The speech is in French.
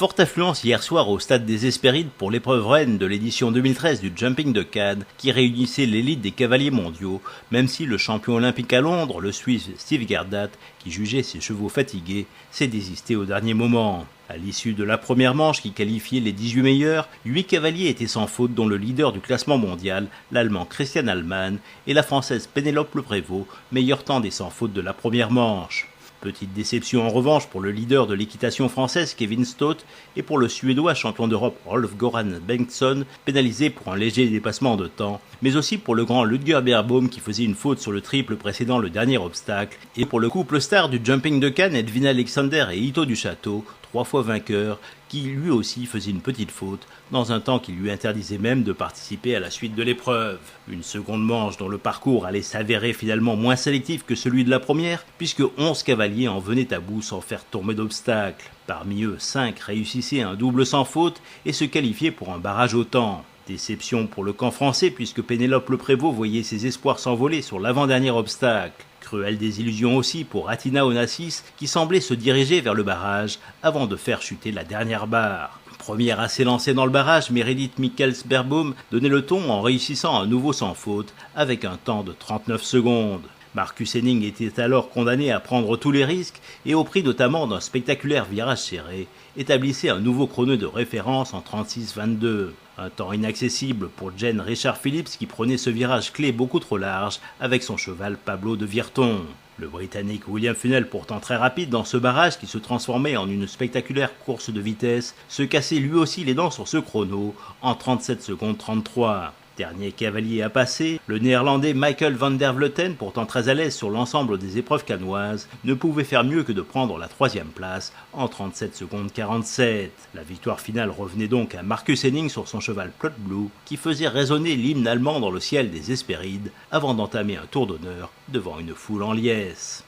Forte affluence hier soir au stade des Hespérides pour l'épreuve reine de l'édition 2013 du Jumping de Cannes qui réunissait l'élite des cavaliers mondiaux, même si le champion olympique à Londres, le Suisse Steve Gerdat, qui jugeait ses chevaux fatigués, s'est désisté au dernier moment. À l'issue de la première manche qui qualifiait les 18 meilleurs, 8 cavaliers étaient sans faute dont le leader du classement mondial, l'Allemand Christian Allmann, et la Française Pénélope Le Prévost, meilleur temps des sans faute de la première manche. Petite déception en revanche pour le leader de l'équitation française Kevin Stott et pour le Suédois champion d'Europe Rolf-Göran Bengtsson, pénalisé pour un léger dépassement de temps, mais aussi pour le grand Ludger Beerbaum qui faisait une faute sur le triple précédant le dernier obstacle, et pour le couple star du Jumping de Cannes Edwin Alexander et Ito du Château, 3 fois vainqueur, qui lui aussi faisait une petite faute, dans un temps qui lui interdisait même de participer à la suite de l'épreuve. Une seconde manche dont le parcours allait s'avérer finalement moins sélectif que celui de la première, puisque 11 cavaliers en venaient à bout sans faire tomber d'obstacles. Parmi eux, 5 réussissaient un double sans faute et se qualifiaient pour un barrage au temps. Déception pour le camp français puisque Pénélope Le Prévost voyait ses espoirs s'envoler sur l'avant-dernier obstacle. Cruelle désillusion aussi pour Atina Onassis qui semblait se diriger vers le barrage avant de faire chuter la dernière barre. Première à s'élancer dans le barrage, Meredith Michels-Beerbaum donnait le ton en réussissant un nouveau sans faute avec un temps de 39 secondes. Marcus Henning était alors condamné à prendre tous les risques et au prix notamment d'un spectaculaire virage serré, établissait un nouveau chrono de référence en 36-22. Un temps inaccessible pour Jane Richard Phillips qui prenait ce virage clé beaucoup trop large avec son cheval Pablo de Virton. Le Britannique William Funnell, pourtant très rapide dans ce barrage qui se transformait en une spectaculaire course de vitesse, se cassait lui aussi les dents sur ce chrono en 37 secondes 33. Dernier cavalier à passer, le néerlandais Michael van der Vleuten, pourtant très à l'aise sur l'ensemble des épreuves cannoises, ne pouvait faire mieux que de prendre la 3e place en 37 secondes 47. La victoire finale revenait donc à Marcus Henning sur son cheval Plot Blue, qui faisait résonner l'hymne allemand dans le ciel des Hespérides, avant d'entamer un tour d'honneur devant une foule en liesse.